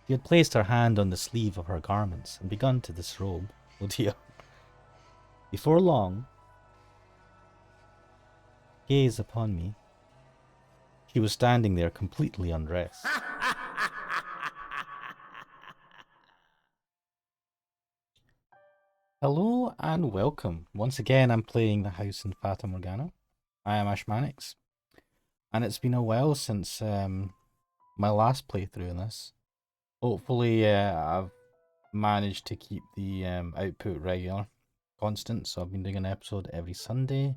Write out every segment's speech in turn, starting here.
She had placed her hand on the sleeve of her garments and begun to disrobe. Oh dear. Before long, gaze upon me. She was standing there completely undressed. Hello and welcome. Once again, I'm playing the house in Fata Morgana. I am Ashmanix, and it's been a while since my last playthrough in this. Hopefully, I've managed to keep the output regular, constant. So I've been doing an episode every Sunday.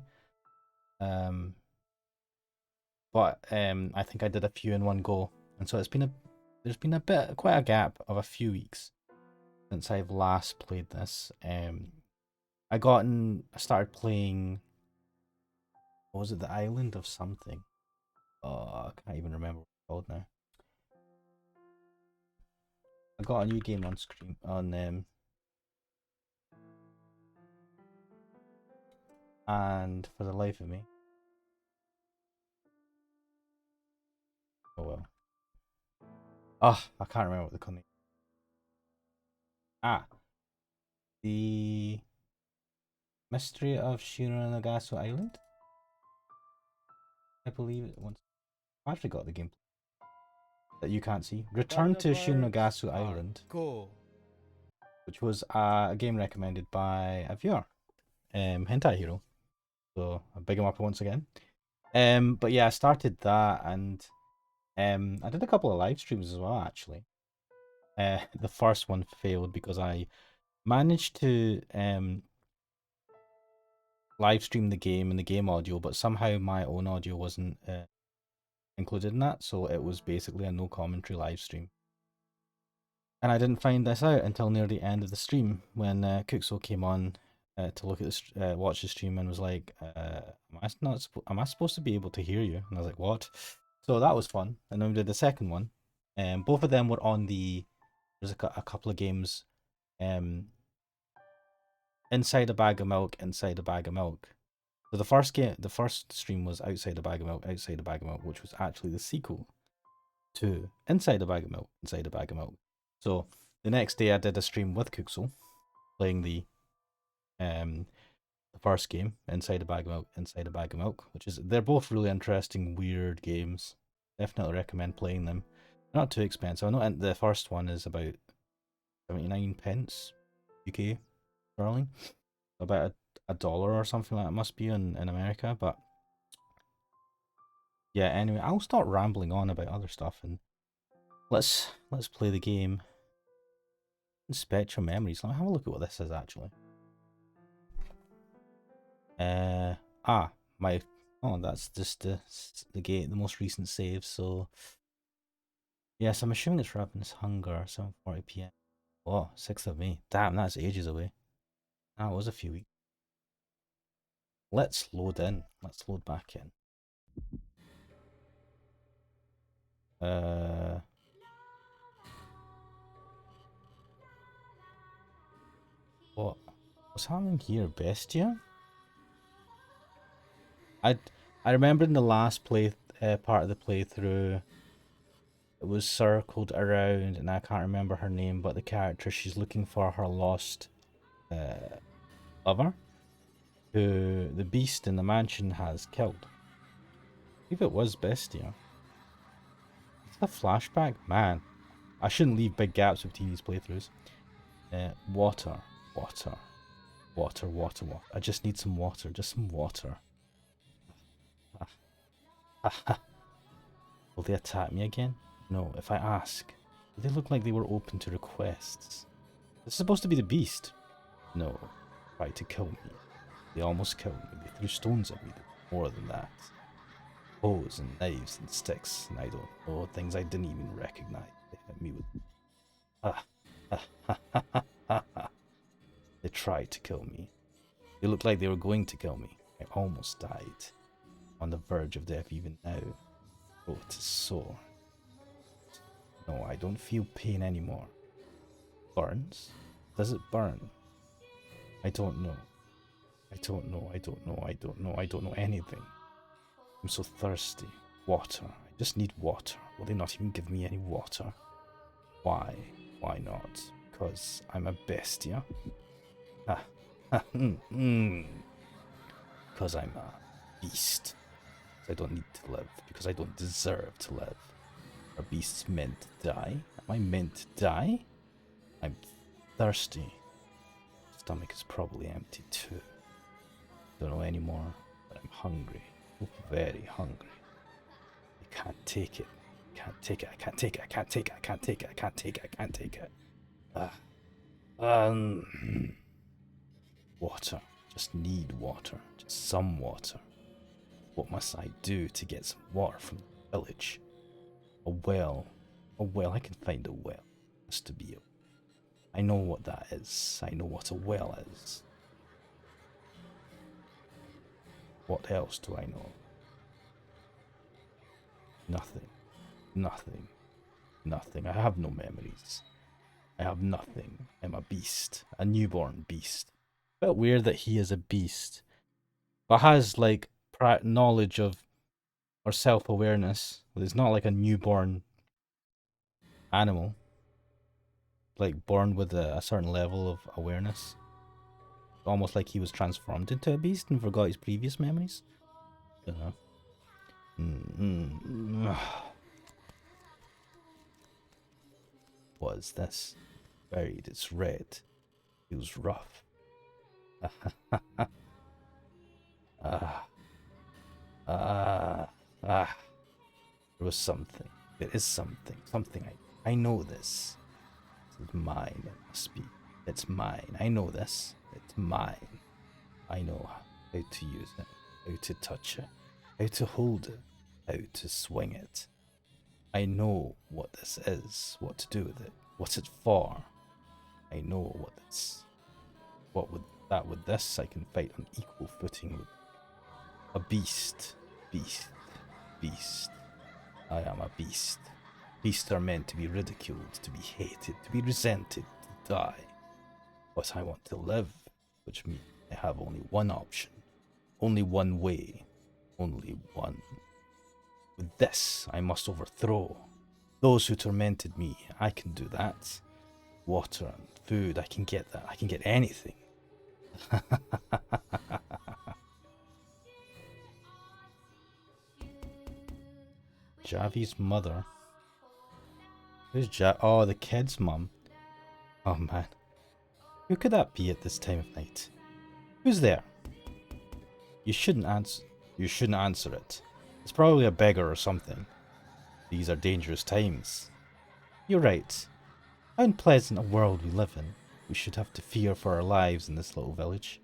But I think I did a few in one go, and so there's been quite a gap of a few weeks since I've last played this. I started playing. What was it? The Island of something. Oh, I can't even remember what it's called now. I got a new game on screen and for the life of me, oh well. Oh, I can't remember what the called. The Mystery of Shiranagasu Island. I believe it once. I actually got the game that you can't see. Return to Shiranagasu Island, cool. Which was a game recommended by a viewer, Hentai Hero. So I big him up once again. But yeah, I started that, and I did a couple of live streams as well. Actually, the first one failed because I managed to live stream the game and the game audio, but somehow my own audio wasn't included in that, so it was basically a no commentary live stream. And I didn't find this out until near the end of the stream when Kuxo came on to look at watch the stream and was like, am I supposed to be able to hear you?" And I was like, "What?" So that was fun. And then we did the second one. Both of them were on there's a couple of games, inside a bag of milk, inside a bag of milk. So the first stream was outside a bag of milk, outside a bag of milk, which was actually the sequel to inside a bag of milk, inside a bag of milk. So the next day I did a stream with Kuxel, playing the first game, Inside a Bag of Milk, Inside a Bag of Milk, they're both really interesting, weird games. Definitely recommend playing them. They're not too expensive. I know the first one is about 79 pence UK sterling, about a dollar or something like that. It must be in America, but yeah. Anyway, I'll start rambling on about other stuff and let's play the game. Inspect your memories. Let me have a look at what this is actually. My that's just the most recent save. So yes, I'm assuming it's Ravenous Hunger, 7:40 p.m. Oh, 6th of May. Damn, that's ages away. That was a few weeks. Let's load in. Let's load back in. What's happening here? Bestia? I remember in the last part of the playthrough, it was circled around, and I can't remember her name, but the character, she's looking for her lost lover, who the beast in the mansion has killed. I believe it was Bestia. It's a flashback? Man, I shouldn't leave big gaps between these playthroughs. Water, water, water, water, water. I just need some water, just some water. Will they attack me again? No, if I ask. They look like they were open to requests. This is supposed to be the beast. No, tried to kill me. They almost killed me. They threw stones at me. More than that. Bows and knives and sticks, and I don't know, things I didn't even recognize. They hit me with. They tried to kill me. They looked like they were going to kill me. I almost died. On the verge of death even now. Oh, it is sore. No, I don't feel pain anymore. Burns? Does it burn? I don't know. I don't know, I don't know, I don't know, I don't know anything. I'm so thirsty. Water. I just need water. Will they not even give me any water? Why? Why not? Because I'm a bestia. Because I'm a beast. I don't need to live. Because I don't deserve to live. Are beasts meant to die? Am I meant to die? I'm thirsty. Stomach is probably empty too. Don't know anymore, but I'm hungry. Very hungry. I can't take it. Can't take it. I can't take it. I can't take it. I can't take it. I can't take it. I can't take it. Water. Just need water. Just some water. What must I do to get some water from the village? A well. A well. I can find a well. Has to be a. I know what that is. I know what a well is. What else do I know? Nothing. Nothing. Nothing. I have no memories. I have nothing. I'm a beast. A newborn beast. Bit weird that he is a beast, but has like knowledge of or self-awareness. It's not like a newborn animal, like born with a certain level of awareness. Almost like he was transformed into a beast and forgot his previous memories. You know. What is this? Buried. It's red. Feels rough. Ah. There was something. There is something. Something I know this. It's mine. It must be. It's mine. I know this. It's mine. I know how to use it, how to touch it, how to hold it, how to swing it. I know what this is, what to do with it, what's it for. I know what it's. What with that? With this, I can fight on equal footing with a beast. Beast. Beast. I am a beast. Beasts are meant to be ridiculed, to be hated, to be resented, to die. But I want to live, which means I have only one option, only one way, only one. With this, I must overthrow those who tormented me. I can do that. Water and food, I can get that. I can get anything. Javi's mother. Who's Oh, the kid's mum. Oh man. Who could that be at this time of night? Who's there? You shouldn't answer. You shouldn't answer it. It's probably a beggar or something. These are dangerous times. You're right. How unpleasant a world we live in. We should have to fear for our lives in this little village.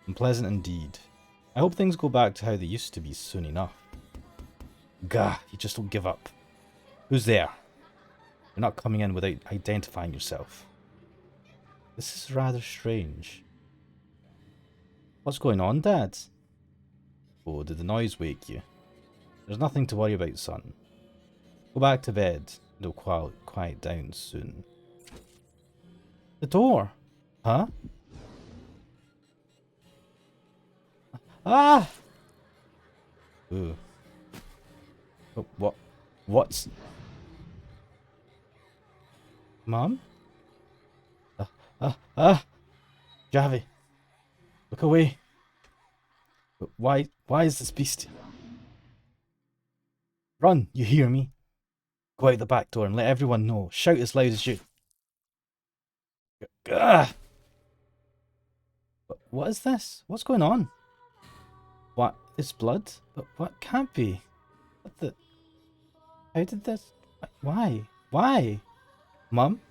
Unpleasant indeed. I hope things go back to how they used to be soon enough. Gah, you just don't give up. Who's there? You're not coming in without identifying yourself. This is rather strange. What's going on, Dad? Oh, did the noise wake you? There's nothing to worry about, son. Go back to bed. It'll quiet down soon. The door! Huh? Ah! Ooh. Oh, what? What's... Mom? Javi. Look away. Why is this beast? Run, you hear me? Go out the back door and let everyone know. Shout as loud as you... Ah! What is this? What's going on? What? This blood? But what can't be? What the... How did this... Why? Why? Mum?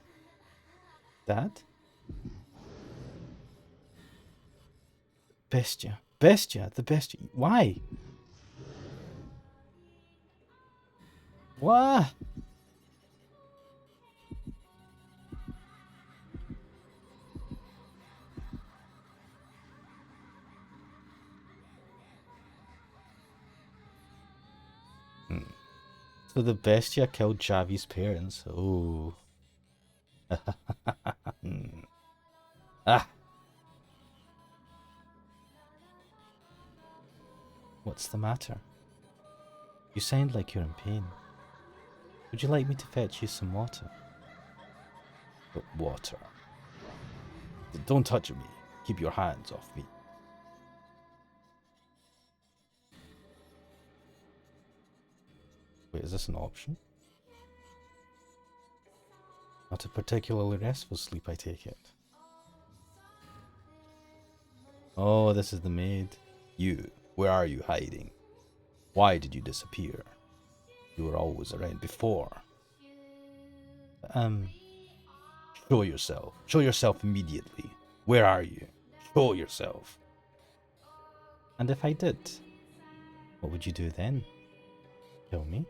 Dad? Bestia. Bestia. The bestia. Why? What? So the bestia killed Javi's parents. Oh. Ah. What's the matter? You sound like you're in pain. Would you like me to fetch you some water? But water. Don't touch me. Keep your hands off me. Wait, is this an option? Not a particularly restful sleep, I take it. Oh, this is the maid. You, where are you hiding? Why did you disappear? You were always around before. Show yourself. Show yourself immediately. Where are you? Show yourself. And if I did, what would you do then? Kill me?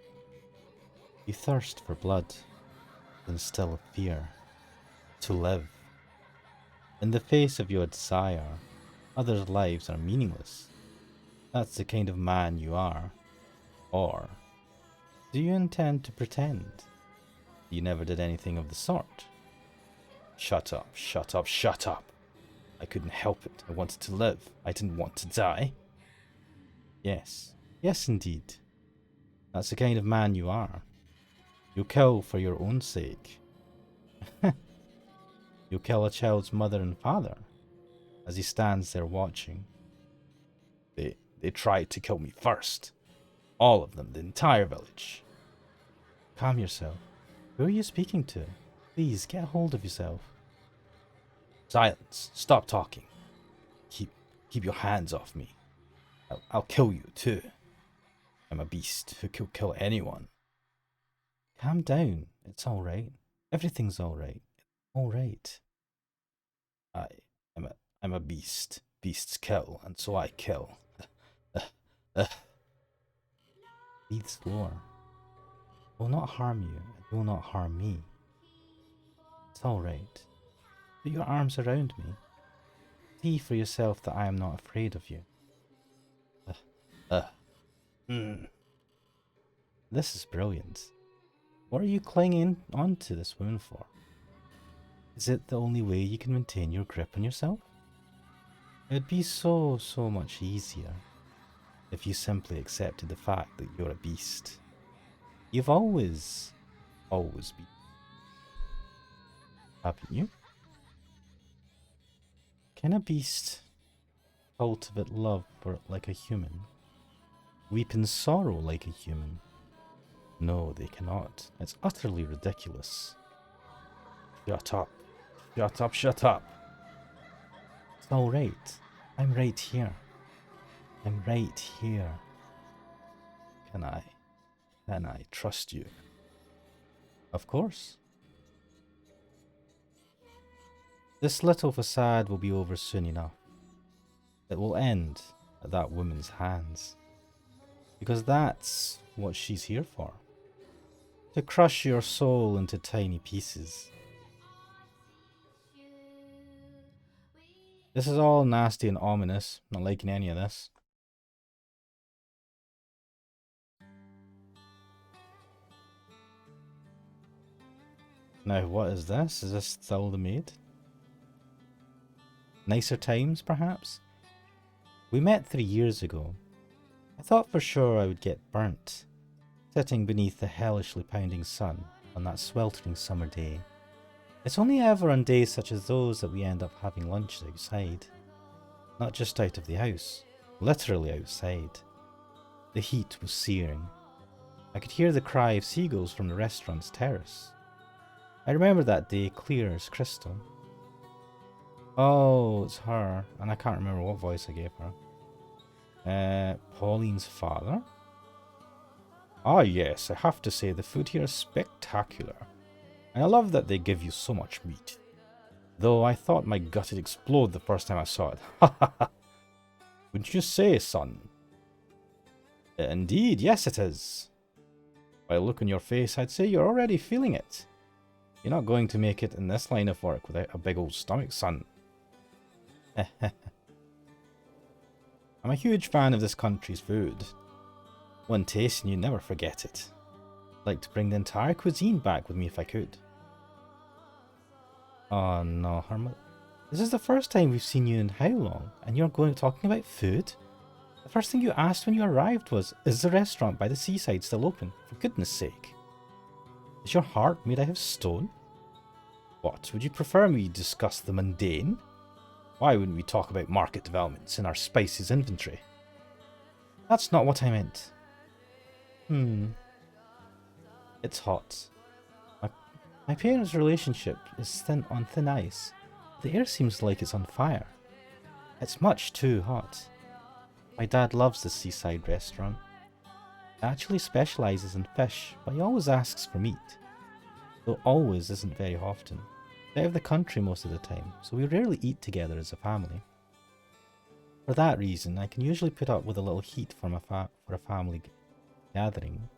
You thirst for blood, then still fear. To live. In the face of your desire, others' lives are meaningless. That's the kind of man you are. Or, do you intend to pretend you never did anything of the sort? Shut up, shut up, shut up. I couldn't help it. I wanted to live. I didn't want to die. Yes, yes indeed. That's the kind of man you are. You kill for your own sake. You kill a child's mother and father as he stands there watching. They tried to kill me first. All of them, the entire village. Calm yourself. Who are you speaking to? Please, get a hold of yourself. Silence. Stop talking. Keep your hands off me. I'll kill you, too. I'm a beast who could kill anyone. Calm down. It's all right. Everything's all right. All right. I'm a beast. Beasts kill, and so I kill. Breathe slower. I will not harm you, and you will not harm me. It's all right. Put your arms around me. See for yourself that I am not afraid of you. This is brilliant. What are you clinging onto this woman for? Is it the only way you can maintain your grip on yourself? It would be so much easier if you simply accepted the fact that you're a beast. You've always been. Haven't you? Can a beast cultivate love for like a human? Weep in sorrow like a human? No, they cannot. It's utterly ridiculous. Shut up. Shut up, shut up. It's alright. I'm right here. I'm right here. Can I trust you? Of course. This little facade will be over soon enough. It will end at that woman's hands. Because that's what she's here for. To crush your soul into tiny pieces. This is all nasty and ominous. Not liking any of this. Now, what is this? Is this still the maid? Nicer times, perhaps? We met 3 years ago. I thought for sure I would get burnt, sitting beneath the hellishly pounding sun on that sweltering summer day. It's only ever on days such as those that we end up having lunch outside. Not just out of the house, literally outside. The heat was searing. I could hear the cry of seagulls from the restaurant's terrace. I remember that day clear as crystal. Oh, it's her, and I can't remember what voice I gave her. Pauline's father? Ah yes, I have to say the food here is spectacular. And I love that they give you so much meat. Though I thought my gut would explode the first time I saw it. Ha ha ha! Wouldn't you say, son? Indeed, yes it is. By the look on your face, I'd say you're already feeling it. You're not going to make it in this line of work without a big old stomach, son. I'm a huge fan of this country's food. One taste and you never forget it. I'd like to bring the entire cuisine back with me if I could. Oh no, Hermit. This is the first time we've seen you in how long, and you're talking about food? The first thing you asked when you arrived was, is the restaurant by the seaside still open? For goodness sake. Is your heart made out of stone? What, would you prefer we discuss the mundane? Why wouldn't we talk about market developments in our spices inventory? That's not what I meant. It's hot. My parents' relationship is on thin ice. The air seems like it's on fire. It's much too hot. My dad loves the seaside restaurant. He actually specialises in fish, but he always asks for meat. Though always isn't very often. He's out of the country most of the time, so we rarely eat together as a family. For that reason, I can usually put up with a little heat for a family gathering.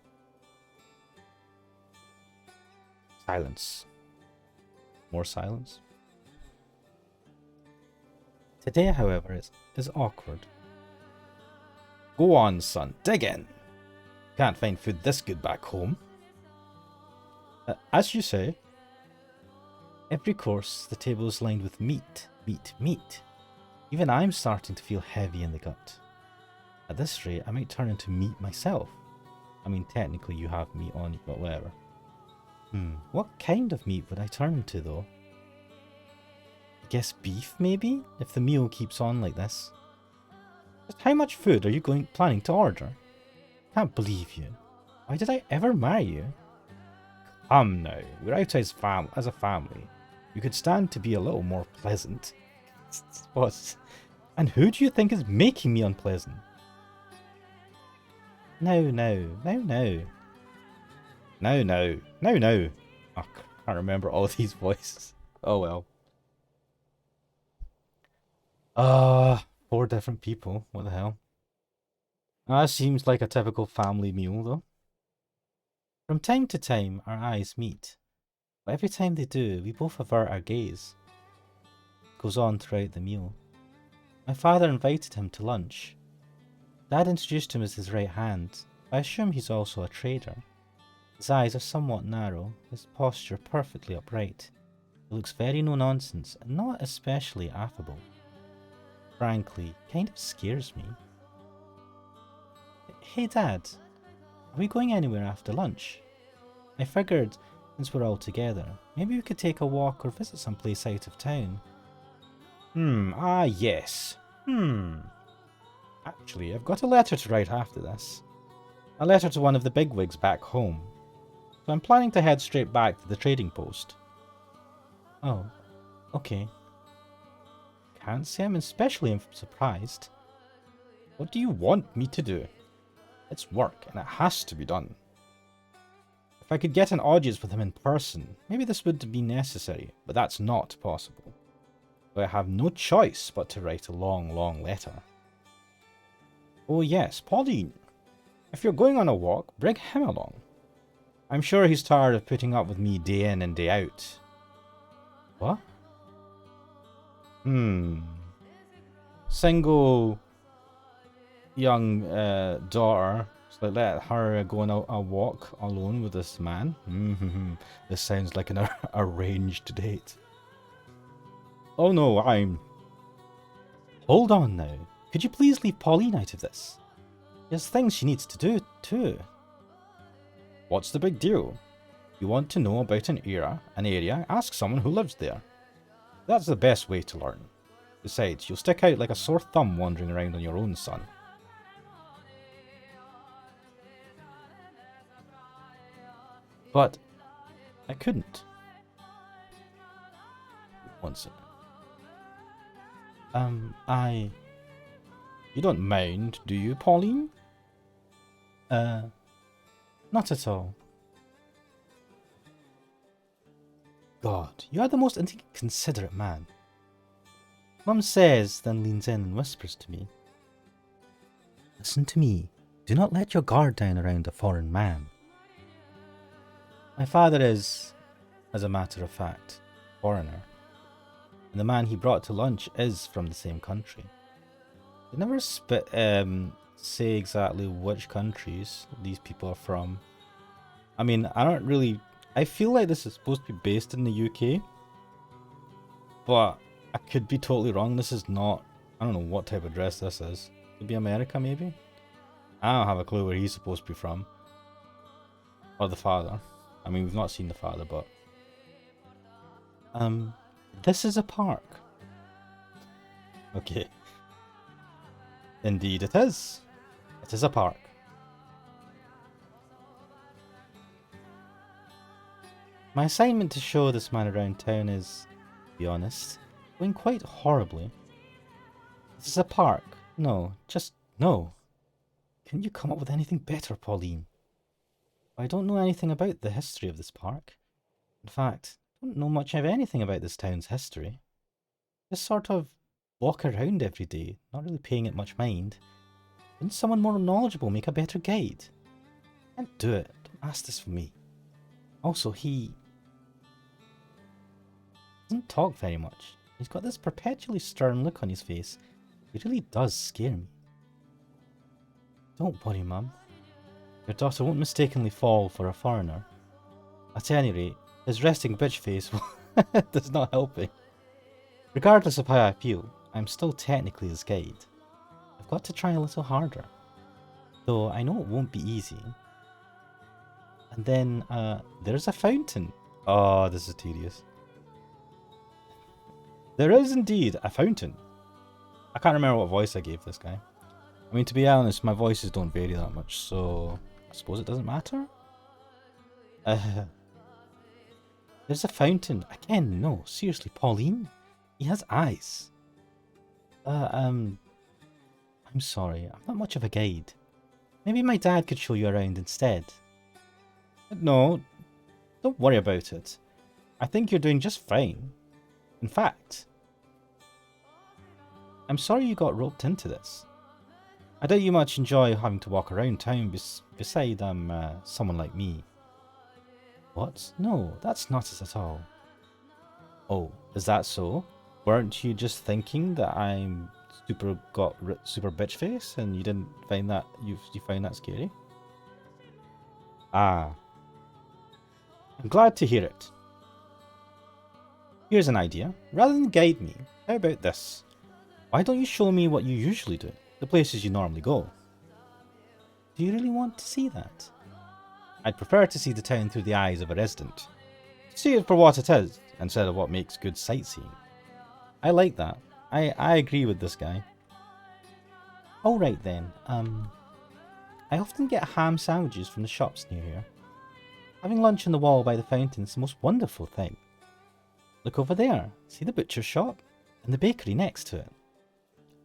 Silence. More silence. Today, however, is awkward. Go on, son, dig in. Can't find food this good back home. As you say, every course the table is lined with meat, meat, meat. Even I'm starting to feel heavy in the gut. At this rate, I might turn into meat myself. I mean, technically you have meat on you, but whatever. What kind of meat would I turn into, though? I guess beef, maybe? If the meal keeps on like this. Just how much food are you planning to order? Can't believe you. Why did I ever marry you? Come now, we're out as a family. You could stand to be a little more pleasant. What? And who do you think is making me unpleasant? No. I can't remember all these voices. Oh well. 4 different people. What the hell? That seems like a typical family meal, though. From time to time, our eyes meet. But every time they do, we both avert our gaze. It goes on throughout the meal. My father invited him to lunch. Dad introduced him as his right hand. I assume he's also a trader. His eyes are somewhat narrow, his posture perfectly upright. He looks very no-nonsense and not especially affable. Frankly, kind of scares me. Hey Dad, are we going anywhere after lunch? I figured, since we're all together, maybe we could take a walk or visit someplace out of town. Yes. Actually, I've got a letter to write after this. A letter to one of the bigwigs back home. So I'm planning to head straight back to the trading post. Oh, okay. Can't say I'm especially surprised. What do you want me to do? It's work, and it has to be done. If I could get an audience with him in person, maybe this would be necessary, but that's not possible. So I have no choice but to write a long, long letter. Oh yes, Pauline. If you're going on a walk, bring him along. I'm sure he's tired of putting up with me day in and day out. What? Single young daughter. So let her go on a walk alone with this man. This sounds like an arranged date. Oh no, Hold on now. Could you please leave Pauline out of this? There's things she needs to do too. What's the big deal? You want to know about an area, ask someone who lives there. That's the best way to learn. Besides, you'll stick out like a sore thumb wandering around on your own, son. But I couldn't. One second. You don't mind, do you, Pauline? Not at all. God, you are the most inconsiderate man. Mum says, then leans in and whispers to me. Listen to me. Do not let your guard down around a foreign man. My father is, as a matter of fact, a foreigner. And the man he brought to lunch is from the same country. They never say exactly which countries these people are from. I mean, I feel like this is supposed to be based in the UK. But I could be totally wrong. This is not... I don't know what type of dress this is. Could be America, maybe? I don't have a clue where he's supposed to be from. Or the father. I mean, we've not seen the father, but... This is a park. Okay. Indeed it is. It is a park. My assignment to show this man around town is, to be honest, going quite horribly. This is a park. No, just no. Couldn't you come up with anything better, Pauline? I don't know anything about the history of this park. In fact, I don't know much of anything about this town's history. Just sort of walk around every day, not really paying it much mind. Couldn't someone more knowledgeable make a better guide? Can't do it. Don't ask this for me. Also, he doesn't talk very much. He's got this perpetually stern look on his face. He really does scare me. Don't worry, Mum. Your daughter won't mistakenly fall for a foreigner. At any rate, his resting bitch face does not help me. Regardless of how I feel, I'm still technically his guide. I've got to try a little harder. Though I know it won't be easy. And then, there's a fountain. Oh, this is tedious. There is indeed a fountain. I can't remember what voice I gave this guy. I mean, to be honest, my voices don't vary that much, so I suppose it doesn't matter. There's a fountain. Again, no, seriously, Pauline? He has eyes. I'm sorry, I'm not much of a guide. Maybe my dad could show you around instead. No, don't worry about it. I think you're doing just fine. In fact, I'm sorry you got roped into this. I doubt you much enjoy having to walk around town beside someone like me. What? No, that's not it at all. Oh, is that so? Weren't you just thinking that I'm super bitch face and you didn't find that you find that scary? Ah, I'm glad to hear it. Here's an idea. Rather than guide me, how about this? Why don't you show me what you usually do? The places you normally go. Do you really want to see that? I'd prefer to see the town through the eyes of a resident. See it for what it is, instead of what makes good sightseeing. I like that. I agree with this guy. Alright then, I often get ham sandwiches from the shops near here. Having lunch on the wall by the fountain is the most wonderful thing. Look over there, see the butcher shop? And the bakery next to it.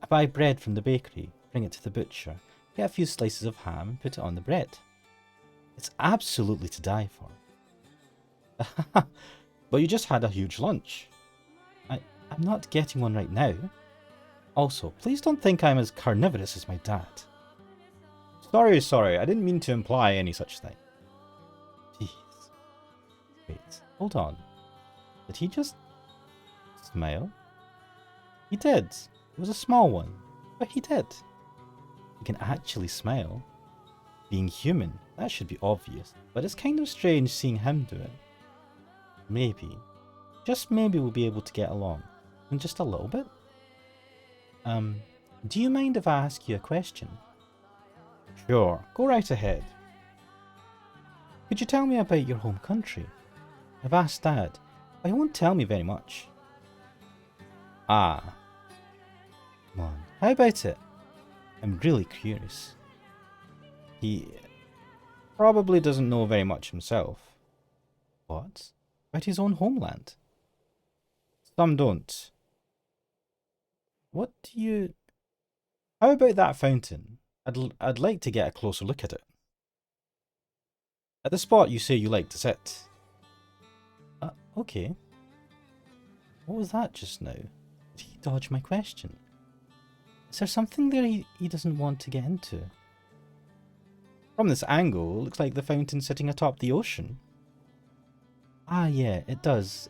I buy bread from the bakery, bring it to the butcher, get a few slices of ham and put it on the bread. It's absolutely to die for. But you just had a huge lunch. I'm not getting one right now. Also, please don't think I'm as carnivorous as my dad. Sorry, I didn't mean to imply any such thing. Jeez. Wait, hold on. Did he just smile? He did. It was a small one, but he did. He can actually smile. Being human, that should be obvious, but it's kind of strange seeing him do it. Maybe, just maybe we'll be able to get along. In just a little bit. Do you mind if I ask you a question? Sure, go right ahead. Could you tell me about your home country? I've asked Dad, but he won't tell me very much. Ah. Come on, how about it? I'm really curious. He probably doesn't know very much himself. What? About his own homeland? Some don't. What do you... How about that fountain? I'd like to get a closer look at it. At the spot you say you like to sit. Okay. What was that just now? Did he dodge my question? Is there something there he doesn't want to get into? From this angle, it looks like the fountain sitting atop the ocean. Ah yeah, it does.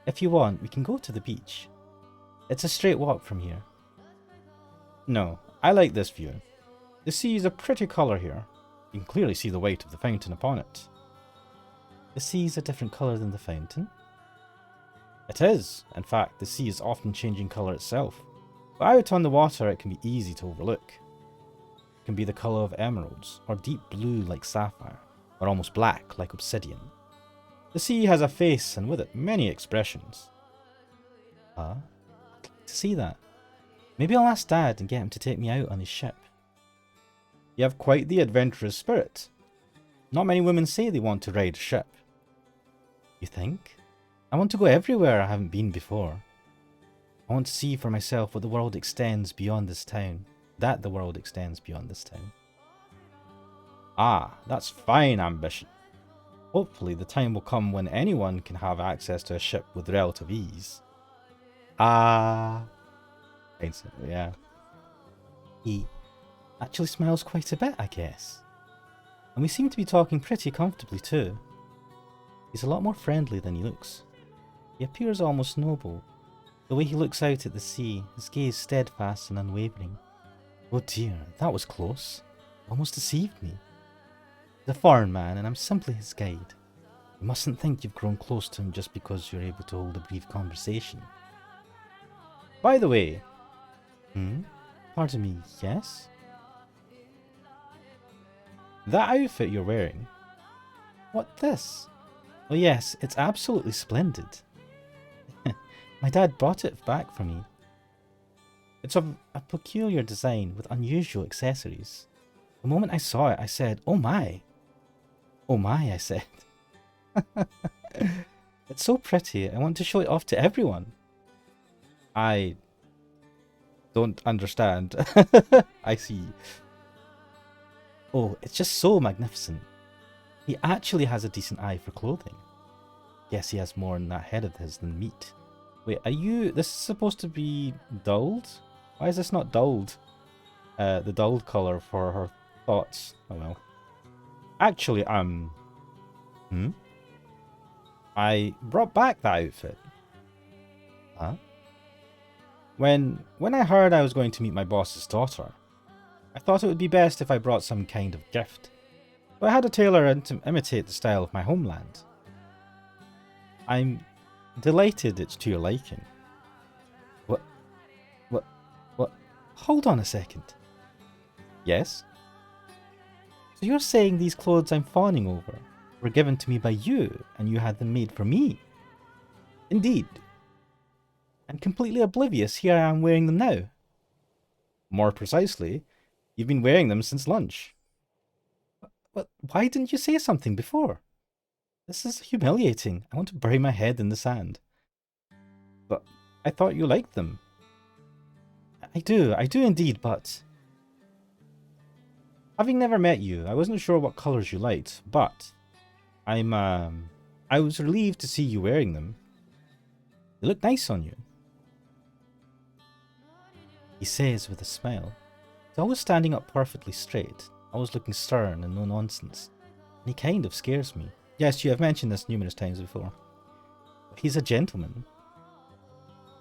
If you want, we can go to the beach. It's a straight walk from here. No, I like this view. The sea is a pretty colour here. You can clearly see the weight of the fountain upon it. The sea is a different colour than the fountain? It is. In fact, the sea is often changing colour itself. But out on the water it can be easy to overlook. It can be the colour of emeralds, or deep blue like sapphire, or almost black like obsidian. The sea has a face, and with it many expressions. Huh? I'd like to see that. Maybe I'll ask Dad and get him to take me out on his ship. You have quite the adventurous spirit. Not many women say they want to ride a ship. You think? I want to go everywhere I haven't been before. I want to see for myself what the world extends beyond this town. That the world extends beyond this town. Ah, that's fine ambition. Hopefully the time will come when anyone can have access to a ship with relative ease. Ah. Yeah. He actually smiles quite a bit, I guess. And we seem to be talking pretty comfortably too. He's a lot more friendly than he looks. He appears almost noble. The way he looks out at the sea, his gaze steadfast and unwavering. Oh dear, that was close. Almost deceived me. He's a foreign man, and I'm simply his guide. You mustn't think you've grown close to him just because you're able to hold a brief conversation. By the way... Pardon me, yes? That outfit you're wearing? What this? Oh yes, it's absolutely splendid. My dad brought it back for me. It's of a peculiar design with unusual accessories. The moment I saw it, I said, "Oh my!" Oh my, I said. It's so pretty, I want to show it off to everyone. I don't understand. I see. Oh, it's just so magnificent. He actually has a decent eye for clothing. Guess he has more in that head of his than meat. Wait, are you... This is supposed to be dulled? Why is this not dulled? The dulled colour for her thoughts. Oh well. Actually, I brought back that outfit. Huh? When I heard I was going to meet my boss's daughter, I thought it would be best if I brought some kind of gift. So I had a tailor imitate the style of my homeland. I'm delighted it's to your liking. What? Hold on a second. Yes? So you're saying these clothes I'm fawning over were given to me by you, and you had them made for me? Indeed. And completely oblivious, here I am wearing them now. More precisely, you've been wearing them since lunch. But why didn't you say something before? This is humiliating. I want to bury my head in the sand. But I thought you liked them. I do indeed, but... Having never met you, I wasn't sure what colours you liked, but... I was relieved to see you wearing them. They look nice on you. He says with a smile. He's always standing up perfectly straight, always looking stern and no nonsense. And he kind of scares me. Yes, you have mentioned this numerous times before. But he's a gentleman.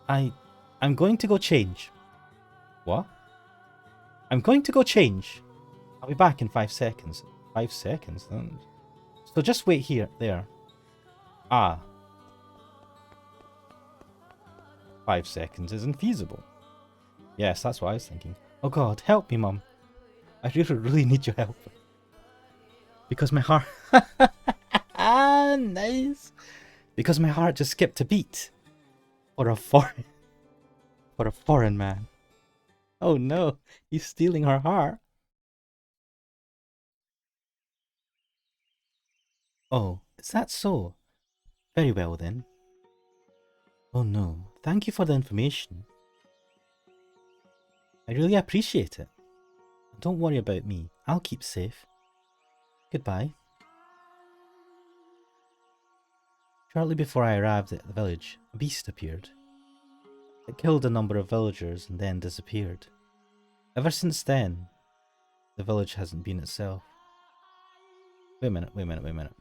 I'm going to go change. What? I'm going to go change. I'll be back in 5 seconds. 5 seconds? So just wait there. Ah. 5 seconds is infeasible. Yes, that's what I was thinking. Oh god, help me, Mum. I really need your help. Because my heart... Nice! Because my heart just skipped a beat. For a foreign man. Oh no, he's stealing her heart. Oh, is that so? Very well then. Oh no, thank you for the information. I really appreciate it. Don't worry about me, I'll keep safe. Goodbye. Shortly before I arrived at the village, a beast appeared. It killed a number of villagers and then disappeared. Ever since then, the village hasn't been itself. Wait a minute.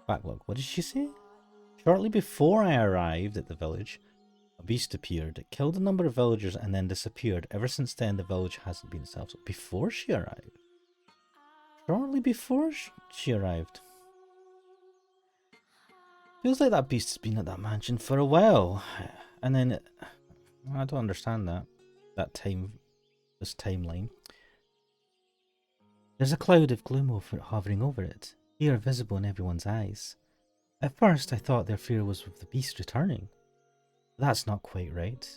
Backlog, what did she say? Shortly before I arrived at the village, a beast appeared. It killed a number of villagers and then disappeared. Ever since then, the village hasn't been itself. So before she arrived? Shortly before she arrived. Feels like that beast has been at that mansion for a while. And then I don't understand that. This timeline. There's a cloud of gloom hovering over it. fear visible in everyone's eyes. At first, I thought their fear was with the beast returning. But that's not quite right.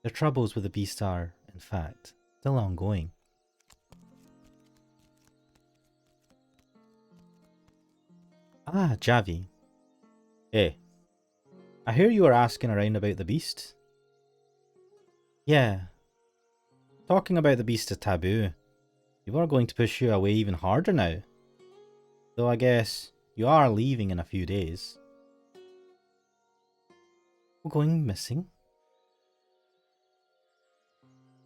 Their troubles with the beast are, in fact, still ongoing. Ah, Javi. Hey, I hear you were asking around about the beast. Yeah, talking about the beast is taboo. People are going to push you away even harder now. Though I guess you are leaving in a few days. We're going missing?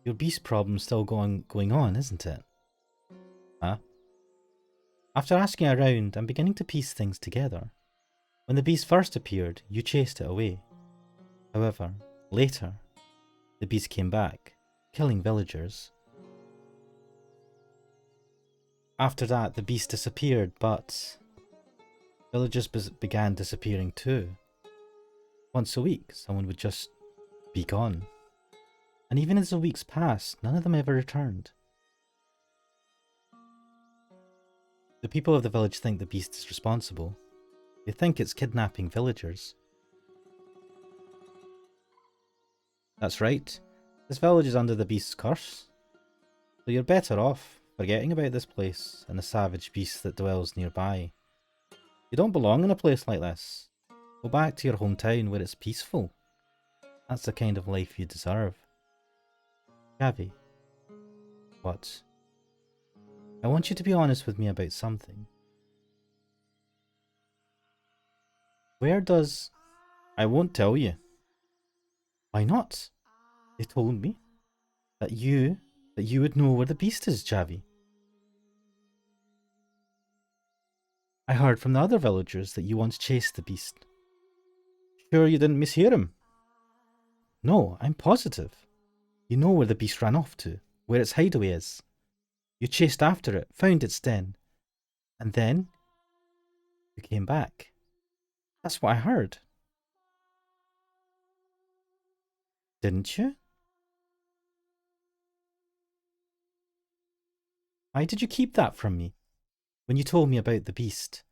Your beast problem's still going on, isn't it? Huh? After asking around, I'm beginning to piece things together. When the beast first appeared, you chased it away. However, later, the beast came back, killing villagers. After that, the beast disappeared, but villagers began disappearing too. Once a week, someone would just be gone. And even as the weeks passed, none of them ever returned. The people of the village think the beast is responsible. They think it's kidnapping villagers. That's right. This village is under the beast's curse. So you're better off forgetting about this place and the savage beast that dwells nearby. You don't belong in a place like this. Go back to your hometown where it's peaceful. That's the kind of life you deserve. Gavi. What? I want you to be honest with me about something. Where does... I won't tell you. Why not? They told me that you would know where the beast is, Javi. I heard from the other villagers that you once chased the beast. Sure you didn't mishear him? No, I'm positive. You know where the beast ran off to, where its hideaway is. You chased after it, found its den, and then you came back. That's what I heard. Didn't you? Why did you keep that from me? When you told me about the beast,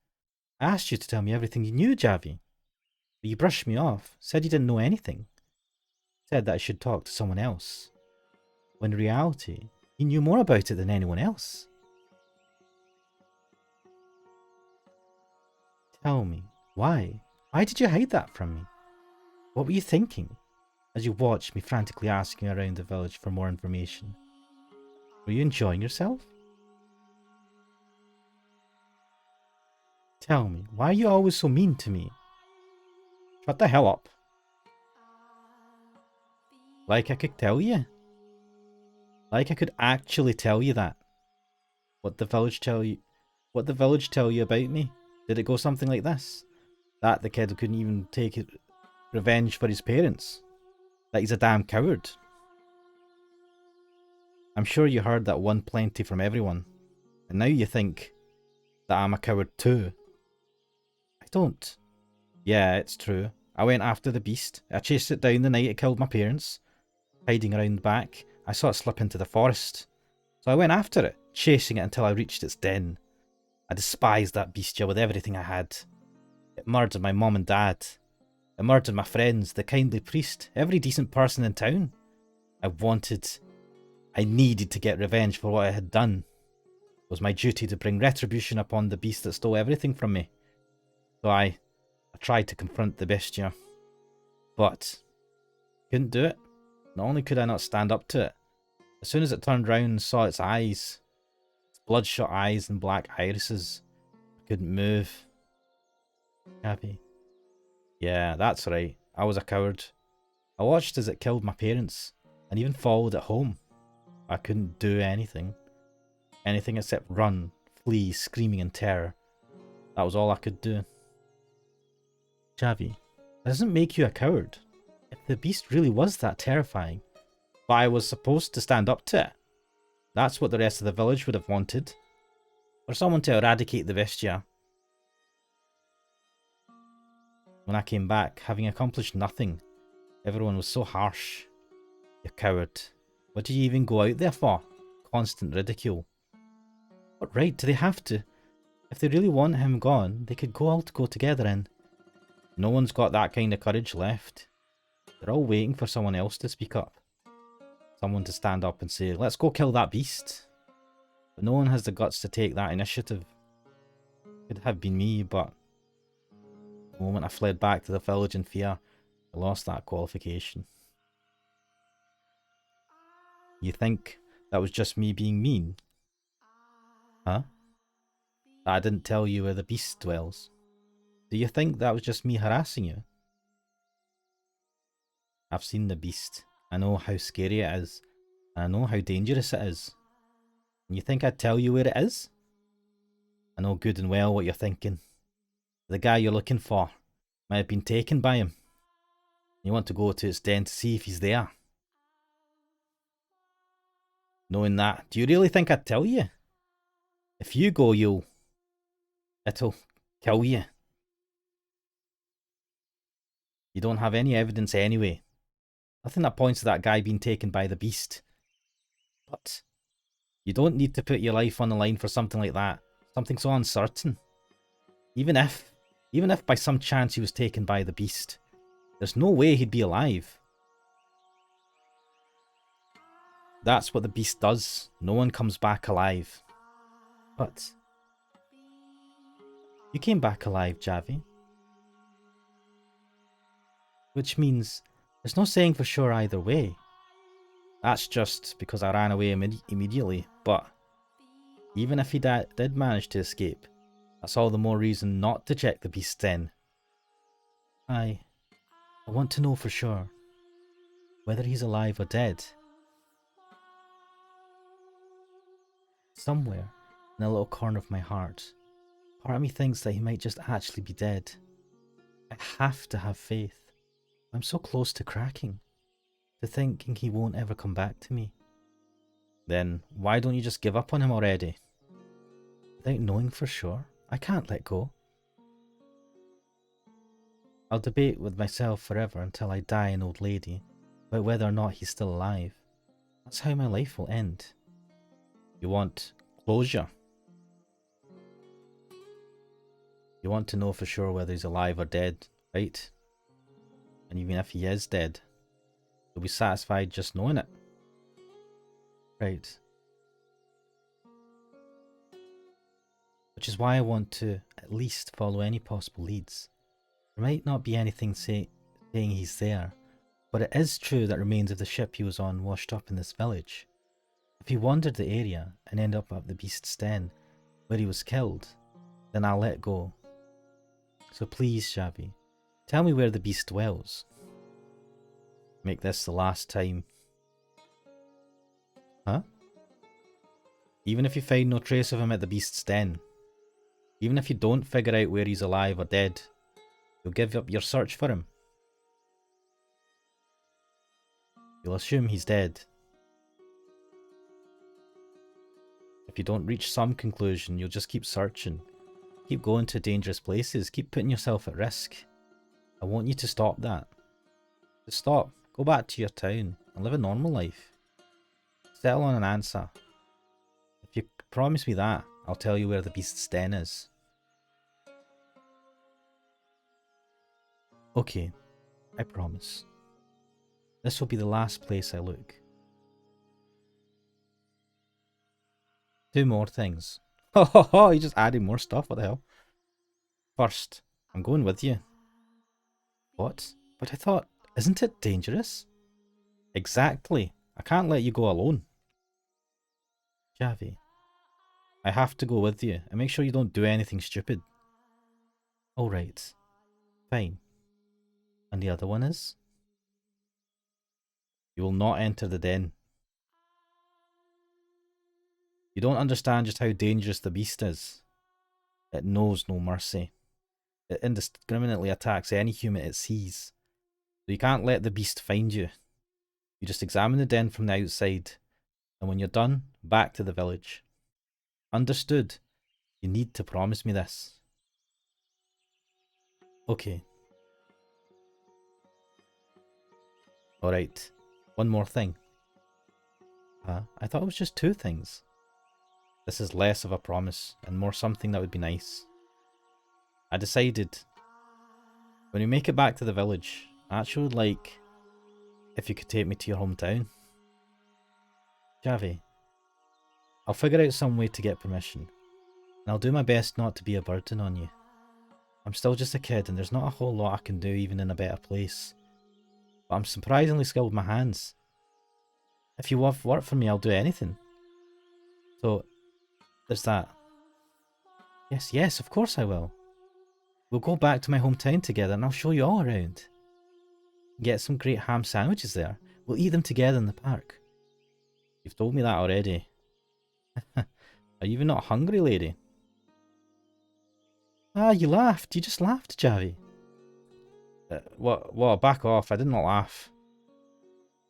I asked you to tell me everything you knew, Javi. But you brushed me off, said you didn't know anything. Said that I should talk to someone else. When in reality, you knew more about it than anyone else. Tell me, why? Why did you hide that from me? What were you thinking as you watched me frantically asking around the village for more information? Were you enjoying yourself? Tell me, why are you always so mean to me? Shut the hell up. Like I could tell you. Like I could actually tell you that. What the village tell you about me? Did it go something like this? That the kid couldn't even take revenge for his parents? That he's a damn coward? I'm sure you heard that one plenty from everyone. And now you think that I'm a coward too. I don't. Yeah, it's true. I went after the beast. I chased it down the night it killed my parents. Hiding around the back, I saw it slip into the forest. So I went after it, chasing it until I reached its den. I despised that Bestia with everything I had. It murdered my mom and dad. It murdered my friends, the kindly priest, every decent person in town. I needed to get revenge for what I had done. It was my duty to bring retribution upon the beast that stole everything from me. So I tried to confront the Bestia. But couldn't do it. Not only could I not stand up to it, as soon as it turned round and saw its eyes, its bloodshot eyes and black irises, I couldn't move. Happy. Yeah, that's right. I was a coward. I watched as it killed my parents, and even followed it home. I couldn't do anything. Anything except run, flee, screaming in terror. That was all I could do. Javi, that doesn't make you a coward. If the beast really was that terrifying, but I was supposed to stand up to it. That's what the rest of the village would have wanted. For someone to eradicate the Bestia. When I came back, having accomplished nothing, everyone was so harsh. You coward. What did you even go out there for? Constant ridicule. What right do they have to If they really want him gone, they could all go together and no one's got that kind of courage left. They're all waiting for someone else to speak up. Someone to stand up and say, let's go kill that beast. But no one has the guts to take that initiative. Could have been me, but the moment I fled back to the village in fear, I lost that qualification. You think that was just me being mean? Huh? That I didn't tell you where the beast dwells? Do you think that was just me harassing you? I've seen the beast. I know how scary it is. And I know how dangerous it is. And you think I'd tell you where it is? I know good and well what you're thinking. The guy you're looking for might have been taken by him. You want to go to its den to see if he's there. Knowing that, do you really think I'd tell you? If you go, it'll kill you. You don't have any evidence anyway. Nothing that points to that guy being taken by the beast. But you don't need to put your life on the line for something like that. Something so uncertain. Even if by some chance he was taken by the beast, there's no way he'd be alive. That's what the beast does. No one comes back alive. But you came back alive, Javi. Which means there's no saying for sure either way. That's just because I ran away immediately, but even if he did manage to escape, that's all the more reason not to check the beast's den. I want to know for sure whether he's alive or dead. Somewhere in a little corner of my heart, part of me thinks that he might just actually be dead. I have to have faith. I'm so close to cracking, to thinking he won't ever come back to me. Then why don't you just give up on him already? Without knowing for sure, I can't let go. I'll debate with myself forever until I die an old lady about whether or not he's still alive. That's how my life will end. You want closure. You want to know for sure whether he's alive or dead, right? And even if he is dead, you'll be satisfied just knowing it. Right. Which is why I want to at least follow any possible leads. There might not be anything saying he's there, but it is true that remains of the ship he was on washed up in this village. If he wandered the area and ended up at the beast's den, where he was killed, then I'll let go. So please, Xavi, tell me where the beast dwells. Make this the last time. Huh? Even if you find no trace of him at the beast's den, even if you don't figure out where he's alive or dead, you'll give up your search for him. You'll assume he's dead. If you don't reach some conclusion, you'll just keep searching. Keep going to dangerous places. Keep putting yourself at risk. I want you to stop that. Just stop. Go back to your town and live a normal life. Settle on an answer. If you promise me that, I'll tell you where the beast's den is. Okay, I promise. This will be the last place I look. 2 more things. Ho ho ho, you just added more stuff, what the hell? First, I'm going with you. What? But I thought, isn't it dangerous? Exactly. I can't let you go alone. Javi, I have to go with you and make sure you don't do anything stupid. Alright. Fine. And the other one is? You will not enter the den. You don't understand just how dangerous the beast is. It knows no mercy. It indiscriminately attacks any human it sees. So you can't let the beast find you. You just examine the den from the outside, and when you're done, back to the village. Understood? You need to promise me this. Okay. Alright. One more thing. I thought it was just 2 things. This is less of a promise and more something that would be nice. I decided when we make it back to the village, I actually would like if you could take me to your hometown. Javi, I'll figure out some way to get permission, and I'll do my best not to be a burden on you. I'm still just a kid and there's not a whole lot I can do even in a better place. But I'm surprisingly skilled with my hands. If you want work for me, I'll do anything. So, there's that. Yes, of course I will. We'll go back to my hometown together and I'll show you all around. Get some great ham sandwiches there. We'll eat them together in the park. You've told me that already. Are you even not hungry, lady? Ah, you laughed. You just laughed, Javi. What? Back off. I did not laugh.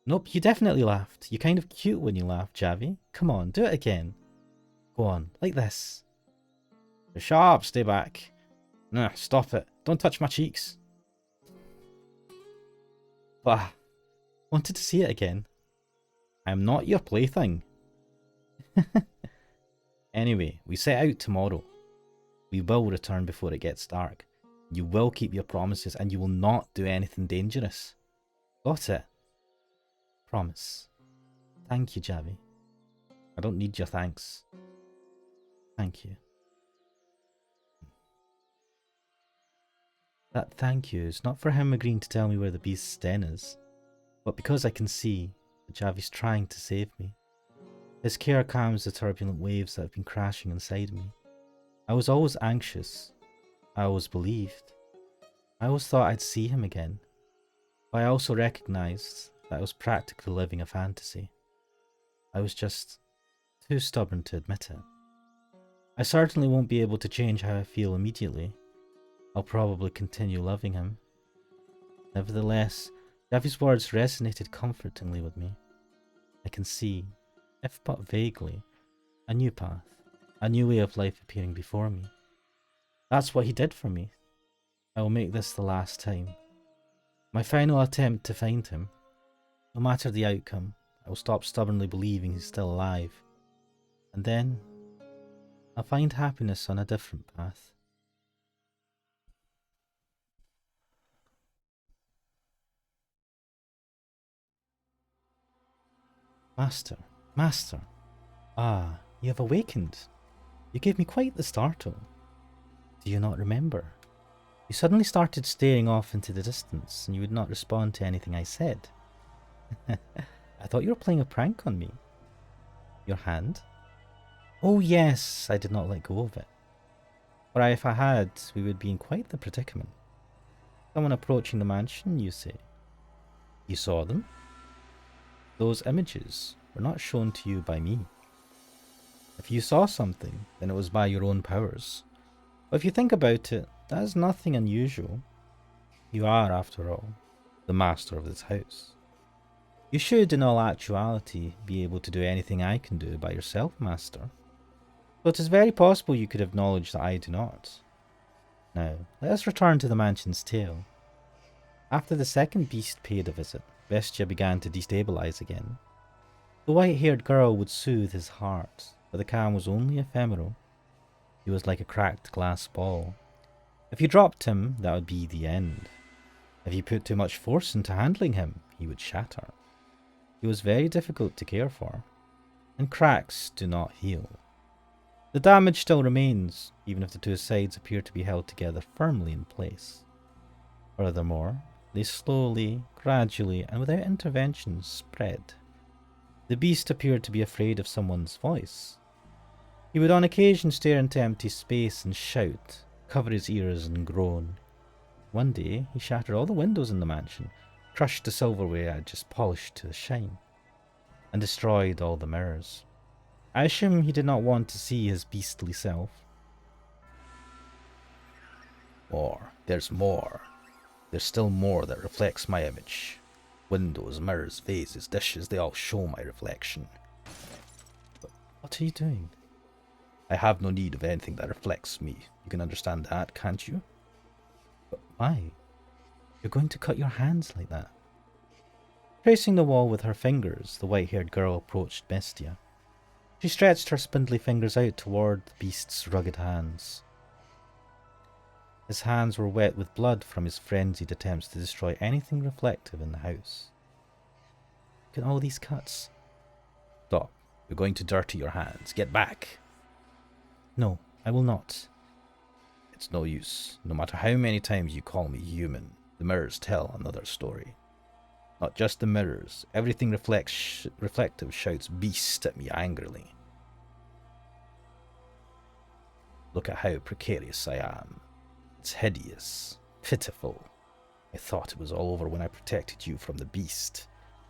Nope, you definitely laughed. You're kind of cute when you laugh, Javi. Come on, do it again. Go on, like this. Shut up, stay back. Nah, stop it. Don't touch my cheeks. Bah, wanted to see it again. I'm not your plaything. Anyway, we set out tomorrow. We will return before it gets dark. You will keep your promises and you will not do anything dangerous. Got it? Promise. Thank you, Javi. I don't need your thanks. Thank you. That thank you is not for him agreeing to tell me where the beast's den is, but because I can see that Javi's trying to save me. His care calms the turbulent waves that have been crashing inside me. I was always anxious. I always believed. I always thought I'd see him again. But I also recognised that I was practically living a fantasy. I was just too stubborn to admit it. I certainly won't be able to change how I feel immediately. I'll probably continue loving him. Nevertheless, Javi's words resonated comfortingly with me. I can see, if but vaguely, a new path, a new way of life appearing before me. That's what he did for me. I will make this the last time. My final attempt to find him. No matter the outcome, I will stop stubbornly believing he's still alive. And then, I'll find happiness on a different path. Master, Master. Ah, you have awakened. You gave me quite the startle. Do you not remember? You suddenly started staring off into the distance, and you would not respond to anything I said. I thought you were playing a prank on me. Your hand? Oh yes, I did not let go of it. For if I had, we would be in quite the predicament. Someone approaching the mansion, you say. You saw them? Those images were not shown to you by me. If you saw something, then it was by your own powers. But if you think about it, that is nothing unusual. You are, after all, the master of this house. You should, in all actuality, be able to do anything I can do by yourself, master. So it is very possible you could have knowledge that I do not. Now, let us return to the mansion's tale. After the second beast paid a visit, Bestia began to destabilize again. The white-haired girl would soothe his heart, but the calm was only ephemeral. He was like a cracked glass ball. If you dropped him, that would be the end. If you put too much force into handling him, he would shatter. He was very difficult to care for, and cracks do not heal. The damage still remains, even if the two sides appear to be held together firmly in place. Furthermore, they slowly, gradually, and without intervention spread. The beast appeared to be afraid of someone's voice. He would on occasion stare into empty space and shout, cover his ears and groan. One day, he shattered all the windows in the mansion, crushed the silverware I had just polished to a shine, and destroyed all the mirrors. I assume he did not want to see his beastly self. More. There's more. There's still more that reflects my image. Windows, mirrors, vases, dishes, they all show my reflection. But what are you doing? I have no need of anything that reflects me. You can understand that, can't you? But why? You're going to cut your hands like that. Tracing the wall with her fingers, the white-haired girl approached Bestia. She stretched her spindly fingers out toward the beast's rugged hands. His hands were wet with blood from his frenzied attempts to destroy anything reflective in the house. Look at all these cuts. Stop. You're going to dirty your hands. Get back. No, I will not. It's no use. No matter how many times you call me human, the mirrors tell another story. Not just the mirrors. Everything reflective shouts beast at me angrily. Look at how precarious I am. It's hideous, pitiful. I thought it was all over when I protected you from the beast.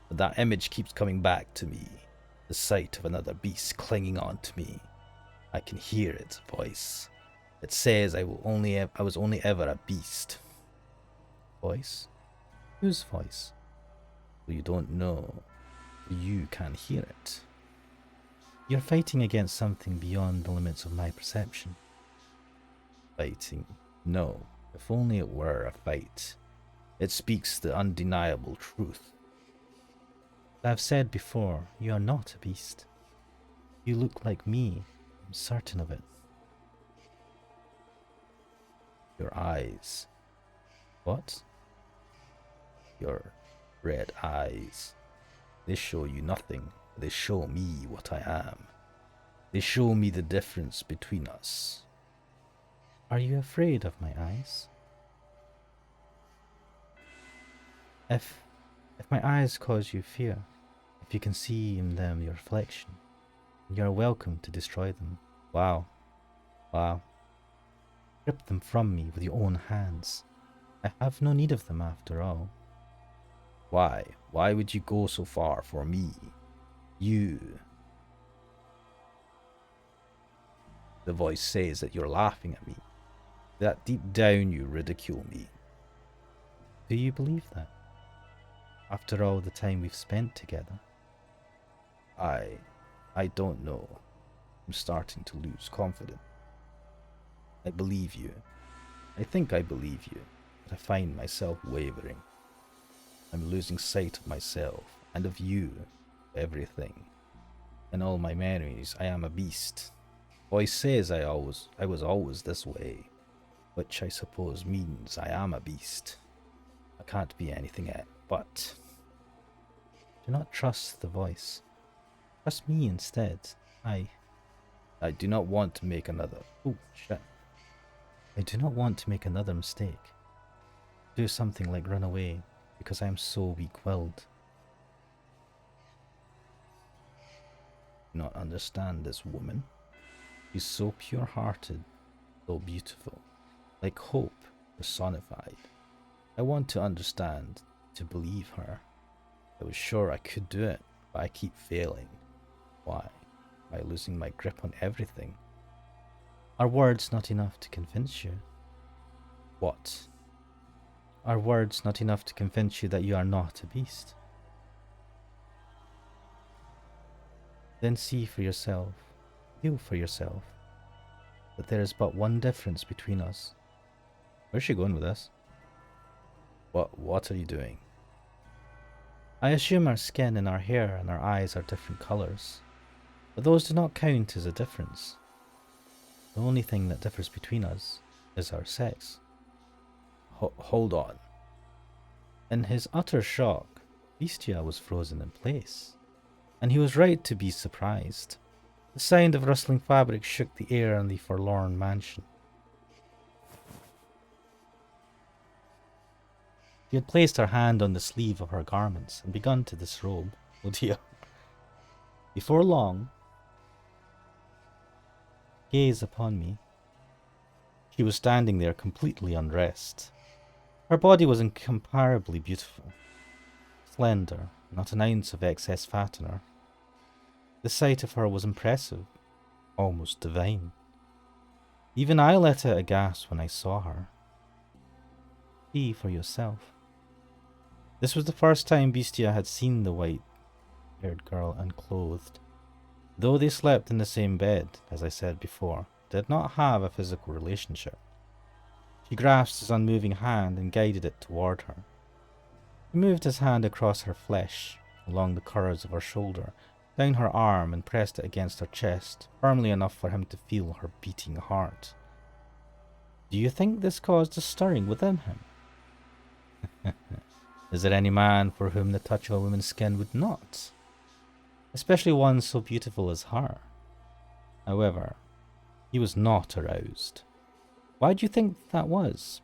But that image keeps coming back to me. The sight of another beast clinging on to me. I can hear its voice. It says I was only ever a beast. Voice? Whose voice? Well, you don't know. You can hear it. You're fighting against something beyond the limits of my perception. Fighting? No. If only it were a fight. It speaks the undeniable truth. I've said before, you are not a beast. You look like me. I'm certain of it. Your eyes. What? Your red eyes. They show you nothing. They show me what I am. They show me the difference between us. Are you afraid of my eyes? If my eyes cause you fear, if you can see in them your reflection, you are welcome to destroy them. Wow. Wow. Rip them from me with your own hands. I have no need of them after all. Why? Why would you go so far for me? You. The voice says that you're laughing at me. That deep down you ridicule me. Do you believe that? After all the time we've spent together? I don't know. I'm starting to lose confidence. I believe you. I think I believe you, but I find myself wavering. I'm losing sight of myself and of you, everything. In all my memories, I am a beast. Voice says I was always this way, which I suppose means I am a beast. I can't be anything else, but do not trust the voice. Trust me instead. I do not want to make another. Oh, shit. I do not want to make another mistake. Do something like run away, because I am so weak-willed. Do not understand this woman. She's so pure-hearted, so beautiful, like hope personified. I want to understand, to believe her. I was sure I could do it, but I keep failing. Why? Am I losing my grip on everything? Are words not enough to convince you? What? Are words not enough to convince you that you are not a beast? Then see for yourself, feel for yourself, that there is but one difference between us. Where's she going with this? What are you doing? I assume our skin and our hair and our eyes are different colours, but those do not count as a difference. The only thing that differs between us is our sex. Hold on. In his utter shock, Bestia was frozen in place, and he was right to be surprised. The sound of rustling fabric shook the air in the forlorn mansion. She had placed her hand on the sleeve of her garments and begun to disrobe. Oh dear. Before long, gaze upon me. She was standing there completely undressed. Her body was incomparably beautiful, slender, not an ounce of excess fat in her. The sight of her was impressive, almost divine. Even I let out a gasp when I saw her. See for yourself. This was the first time Bestia had seen the white-haired girl unclothed. Though they slept in the same bed, as I said before, did not have a physical relationship. He grasped his unmoving hand and guided it toward her. He moved his hand across her flesh, along the curves of her shoulder, down her arm and pressed it against her chest, firmly enough for him to feel her beating heart. Do you think this caused a stirring within him? Is there any man for whom the touch of a woman's skin would not? Especially one so beautiful as her. However, he was not aroused. Why do you think that was?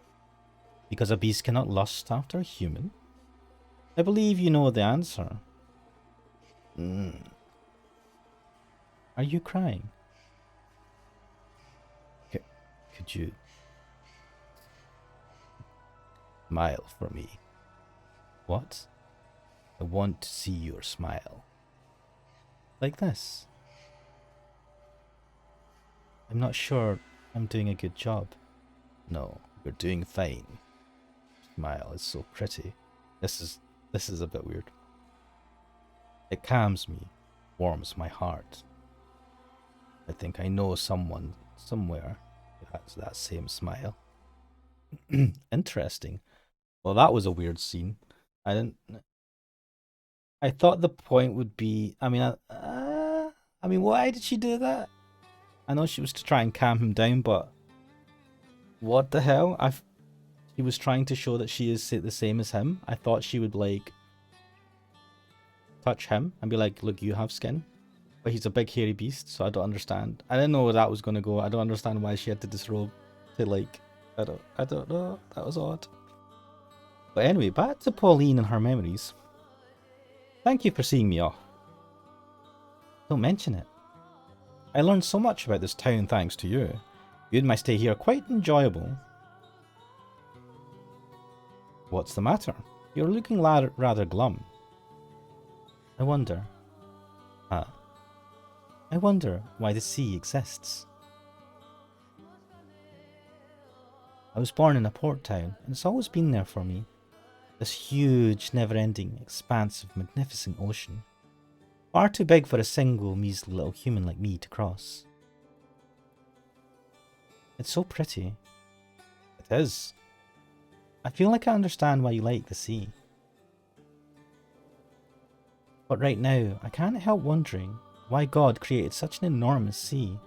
Because a beast cannot lust after a human? I believe you know the answer. Are you crying? Could you smile for me? What? I want to see your smile. Like this. I'm not sure I'm doing a good job. No, you're doing fine. Smile is so pretty. This is a bit weird. It calms me, warms my heart. I think I know someone somewhere who has that same smile. Interesting. Well, that was a weird scene. I thought the point would be. I mean, why did she do that? I know she was to try and calm him down, but what the hell? She was trying to show that she is the same as him. I thought she would like touch him and be like, "Look, you have skin," but he's a big hairy beast, so I don't understand. I didn't know where that was gonna go. I don't understand why she had to disrobe to like. I don't know. That was odd. But anyway, back to Pauline and her memories. Thank you for seeing me off. Don't mention it. I learned so much about this town thanks to you. You made my stay here quite enjoyable. What's the matter? You're looking rather glum. I wonder. I wonder why the sea exists. I was born in a port town, and it's always been there for me. This huge, never-ending, expansive, magnificent ocean. Far too big for a single, measly little human like me to cross. It's so pretty. It is. I feel like I understand why you like the sea. But right now, I can't help wondering why God created such an enormous sea.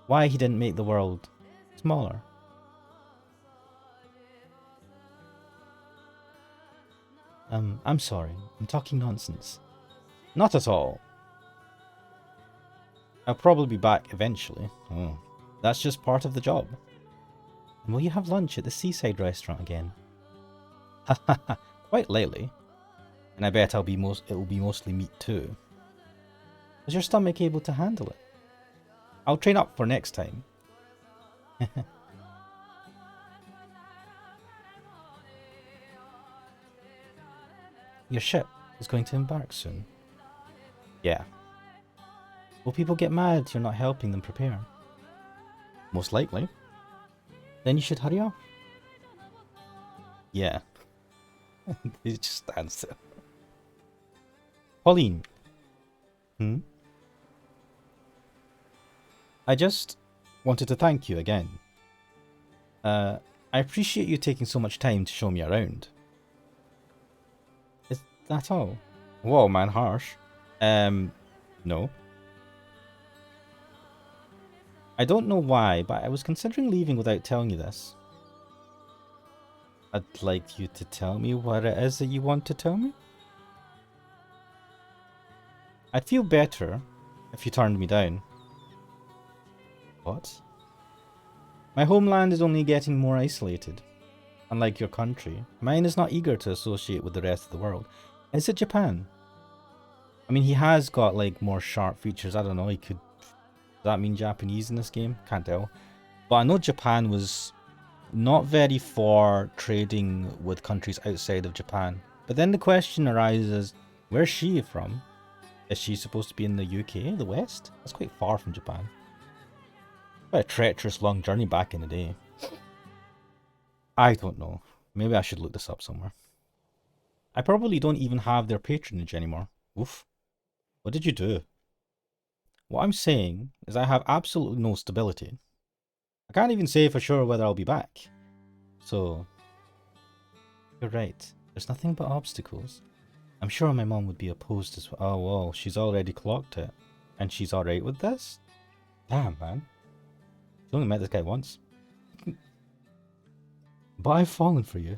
Why he didn't make the world smaller. I'm sorry, I'm talking nonsense. Not at all. I'll probably be back eventually. Oh, that's just part of the job. And will you have lunch at the seaside restaurant again? Haha, quite lately. And I bet it'll be mostly meat too. Is your stomach able to handle it? I'll train up for next time. Your ship is going to embark soon. Yeah. Will people get mad you're not helping them prepare? Most likely. Then you should hurry up. Yeah. He just stands there. Pauline. I just wanted to thank you again. I appreciate you taking so much time to show me around. Is that all? Whoa, man, harsh. No. I don't know why, but I was considering leaving without telling you this. I'd like you to tell me what it is that you want to tell me. I'd feel better if you turned me down. What? My homeland is only getting more isolated. Unlike your country, mine is not eager to associate with the rest of the world. Is it Japan? I mean, he has got like more sharp features. I don't know, he could... Does that mean Japanese in this game? Can't tell. But I know Japan was not very for trading with countries outside of Japan. But then the question arises, where's she from? Is she supposed to be in the UK, the West? That's quite far from Japan. Quite a treacherous long journey back in the day. I don't know. Maybe I should look this up somewhere. I probably don't even have their patronage anymore. Oof. What did you do? What I'm saying is I have absolutely no stability. I can't even say for sure whether I'll be back. So, you're right. There's nothing but obstacles. I'm sure my mom would be opposed as well. Oh, well, she's already clocked it. And she's alright with this? Damn, man. She only met this guy once. But I've fallen for you.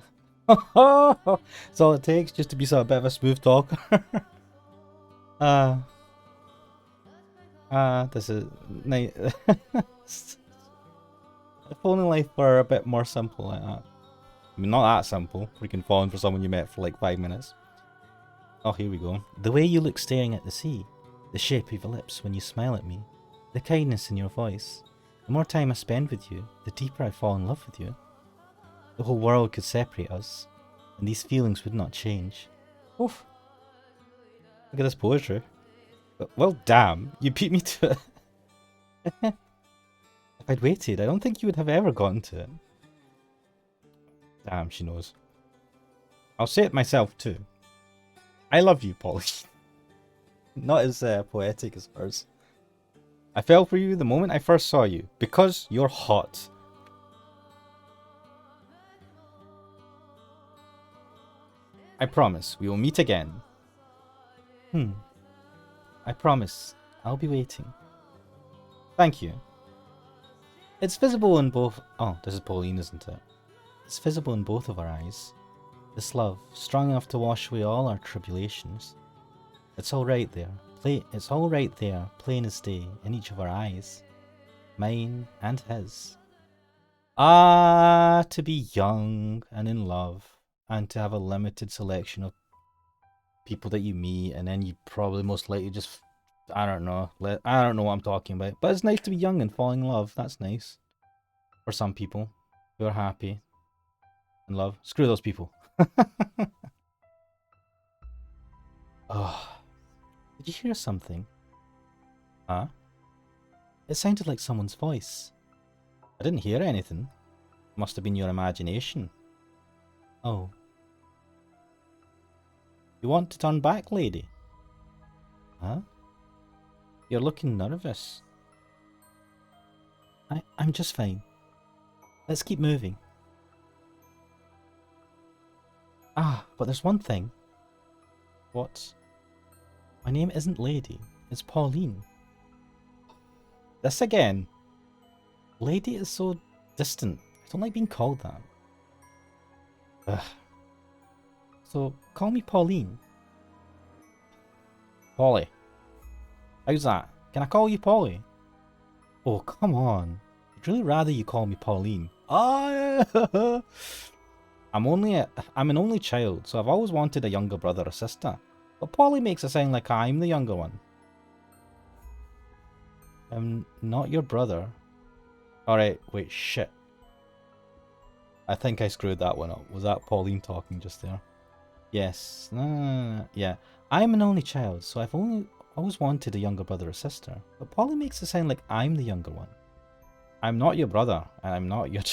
That's all it takes, just to be sort of a bit of a smooth talker. This is nice. If only life were a bit more simple like that. I mean, not that simple. Freaking falling for someone you met for like 5 minutes. Oh, here we go. The way you look staring at the sea, the shape of your lips when you smile at me, the kindness in your voice. The more time I spend with you, the deeper I fall in love with you. The whole world could separate us, and these feelings would not change. Oof. Look at this poetry. Well, damn, you beat me to it. If I'd waited, I don't think you would have ever gotten to it. Damn, she knows. I'll say it myself too. I love you, Polly. Not as poetic as hers. I fell for you the moment I first saw you, because you're hot. I promise, we will meet again. I promise, I'll be waiting. Thank you. It's visible in both... Oh, this is Pauline, isn't it? It's visible in both of our eyes. This love, strong enough to wash away all our tribulations. It's all right there. It's all right there, plain as day, in each of our eyes. Mine and his. Ah, to be young and in love, and to have a limited selection of people that you meet, and then you probably most likely just... I don't know. I don't know what I'm talking about. But it's nice to be young and fall in love. That's nice. For some people who are happy in love. Screw those people. Oh, did you hear something? Huh? It sounded like someone's voice. I didn't hear anything. Must have been your imagination. Oh. You want to turn back, lady? Huh? You're looking nervous. I'm just fine. Let's keep moving. Ah, but there's one thing. What? My name isn't Lady, it's Pauline. This again. Lady is so distant. I don't like being called that. Ugh. So, call me Pauline. Polly. How's that? Can I call you Polly? Oh, come on. I'd really rather you call me Pauline. Ah, I'm an only child, so I've always wanted a younger brother or sister. But Polly makes it sound like I'm the younger one. I'm not your brother. Alright, wait, shit. I think I screwed that one up. Was that Pauline talking just there? Yes. No. Yeah. I'm an only child, so I've always wanted a younger brother or sister. But Polly makes it sound like I'm the younger one. I'm not your brother, and I'm not your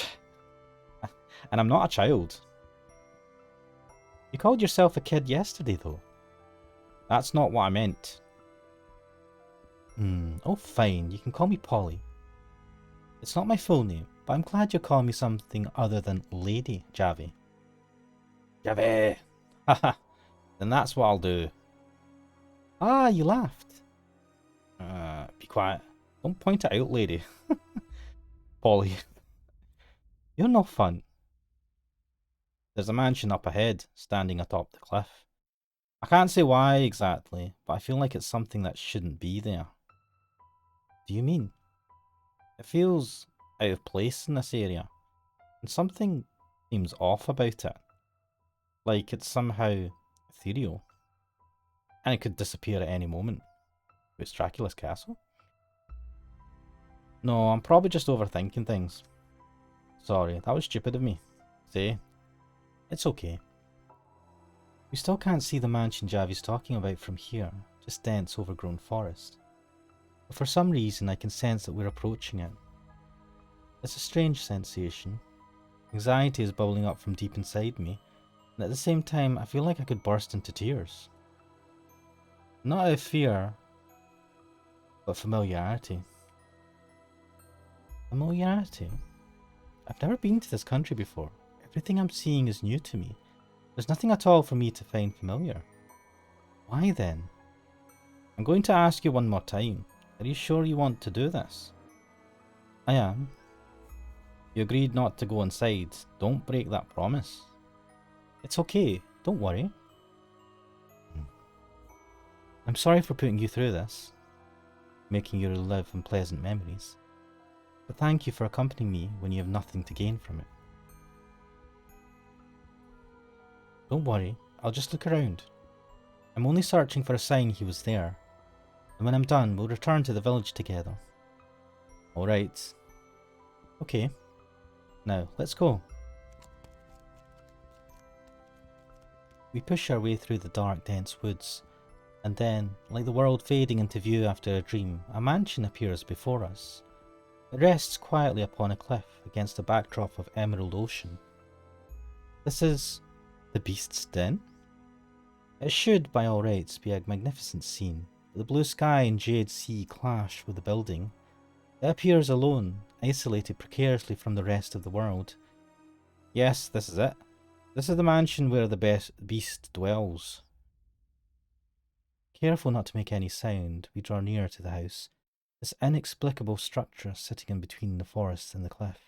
and I'm not a child. You called yourself a kid yesterday, though. That's not what I meant. Oh, fine. You can call me Polly. It's not my full name, but I'm glad you're calling me something other than Lady Javi. Javi! Haha. Then that's what I'll do. Ah, you laughed. Be quiet. Don't point it out, lady. Polly. You're no fun. There's a mansion up ahead, standing atop the cliff. I can't say why exactly, but I feel like it's something that shouldn't be there. Do you mean? It feels out of place in this area, and something seems off about it. Like it's somehow ethereal. And it could disappear at any moment. It's Dracula's castle? No, I'm probably just overthinking things. Sorry, that was stupid of me. See? It's okay. We still can't see the mansion Javi's talking about from here, just dense, overgrown forest. But for some reason I can sense that we're approaching it. It's a strange sensation. Anxiety is bubbling up from deep inside me, and at the same time I feel like I could burst into tears. Not out of fear, but familiarity. Familiarity? I've never been to this country before. Everything I'm seeing is new to me. There's nothing at all for me to find familiar. Why then? I'm going to ask you one more time. Are you sure you want to do this? I am. You agreed not to go inside. Don't break that promise. It's okay. Don't worry. I'm sorry for putting you through this, making you relive unpleasant memories. But thank you for accompanying me when you have nothing to gain from it. Don't worry. I'll just look around. I'm only searching for a sign he was there. And when I'm done, we'll return to the village together. Alright. Okay. Now, let's go. We push our way through the dark, dense woods, and then, like the world fading into view after a dream, a mansion appears before us. It rests quietly upon a cliff against a backdrop of emerald ocean. This is the Beast's Den? It should, by all rights, be a magnificent scene, but the blue sky and jade sea clash with the building. It appears alone, isolated precariously from the rest of the world. Yes, this is it. This is the mansion where the beast dwells. Careful not to make any sound, we draw near to the house, this inexplicable structure sitting in between the forest and the cliff.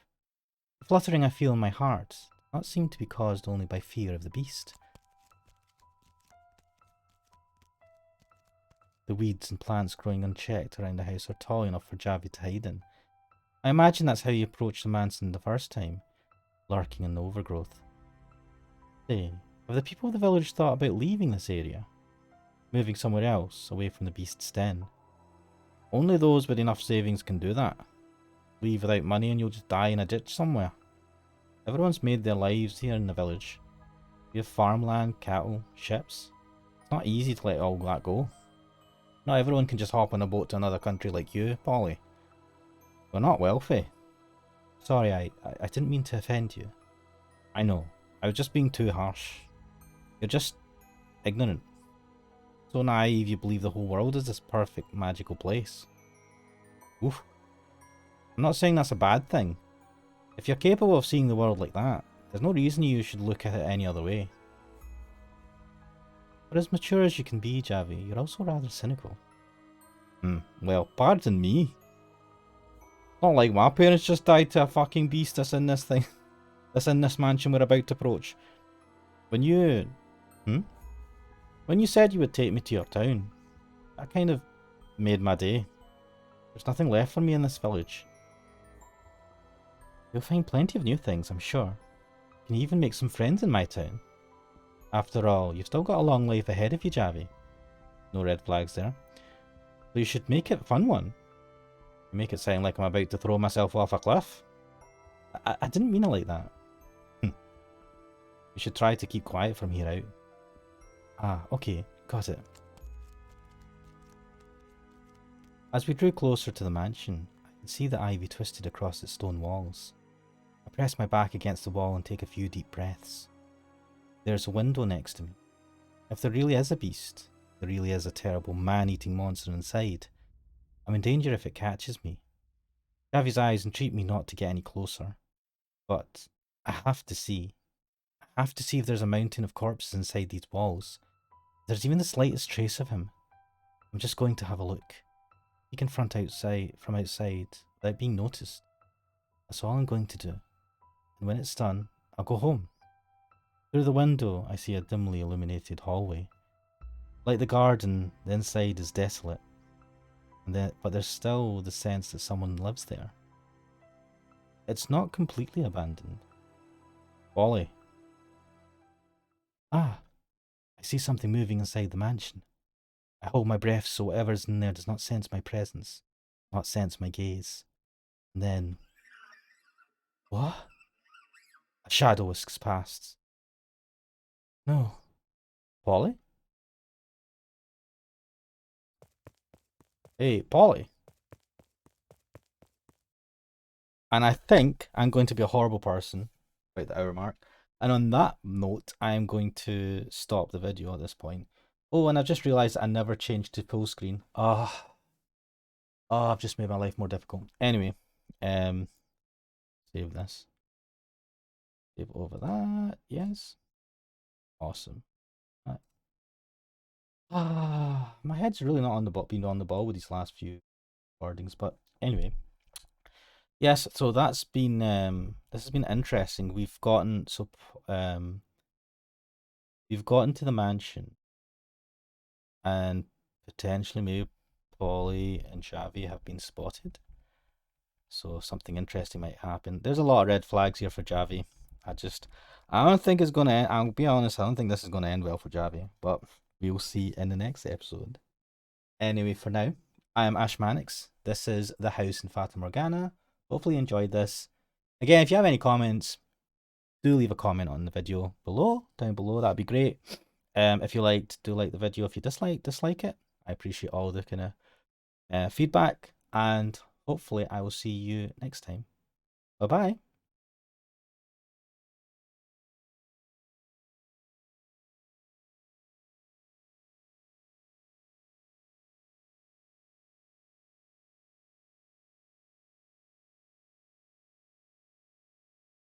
The fluttering I feel in my heart does not seem to be caused only by fear of the beast. The weeds and plants growing unchecked around the house are tall enough for Javi to hide in. I imagine that's how you approached the mansion the first time, lurking in the overgrowth. Say, have the people of the village thought about leaving this area? Moving somewhere else, away from the beast's den? Only those with enough savings can do that. Leave without money and you'll just die in a ditch somewhere. Everyone's made their lives here in the village. We have farmland, cattle, ships. It's not easy to let all that go. Not everyone can just hop on a boat to another country like you, Polly. We're not wealthy. Sorry, I didn't mean to offend you. I know, I was just being too harsh. You're just ignorant. So naive you believe the whole world is this perfect, magical place. Oof. I'm not saying that's a bad thing. If you're capable of seeing the world like that, there's no reason you should look at it any other way. But as mature as you can be, Javi, you're also rather cynical. Well, pardon me. Not like my parents just died to a fucking beast that's in this thing. That's in this mansion we're about to approach. When you... When you said you would take me to your town, that kind of made my day. There's nothing left for me in this village. You'll find plenty of new things, I'm sure. You can even make some friends in my town. After all, you've still got a long life ahead of you, Javi. No red flags there. So you should make it a fun one. You make it sound like I'm about to throw myself off a cliff. I didn't mean it like that. You should try to keep quiet from here out. Ah, okay, got it. As we drew closer to the mansion, I could see the ivy twisted across its stone walls. I press my back against the wall and take a few deep breaths. There's a window next to me. If there really is a beast, there really is a terrible man-eating monster inside, I'm in danger if it catches me. Javi's eyes entreat me not to get any closer. But I have to see. I have to see if there's a mountain of corpses inside these walls. If there's even the slightest trace of him. I'm just going to have a look. He can front outside from outside without being noticed. That's all I'm going to do. And when it's done, I'll go home. Through the window, I see a dimly illuminated hallway. Like the garden, the inside is desolate. But there's still the sense that someone lives there. It's not completely abandoned. Ollie. Ah, I see something moving inside the mansion. I hold my breath so whatever's in there does not sense my presence, not sense my gaze. And then... What? A shadow whisks past. No. Polly? Hey, Polly. And I think I'm going to be a horrible person by the hour mark. And on that note, I am going to stop the video at this point. Oh, and I've just realised I never changed to full screen. I've just made my life more difficult. Anyway, save this. Save over that. Yes. Awesome. My head's really not on the ball, been on the ball with these last few recordings, but anyway. Yes, so that's been this has been interesting. We've gotten to the mansion, and potentially maybe Polly and Xavi have been spotted. So something interesting might happen. There's a lot of red flags here for Javi. I don't think it's gonna end. I'll be honest, I don't think this is gonna end well for Javi, but we'll see in the next episode. Anyway, for now, I am Ash Mannix. This is The House in Fata Morgana. Hopefully you enjoyed this. Again, if you have any comments, do leave a comment on the video down below. That'd be great. If you liked, do like the video. If you dislike it. I appreciate all the kind of feedback, and hopefully I will see you next time. Bye bye.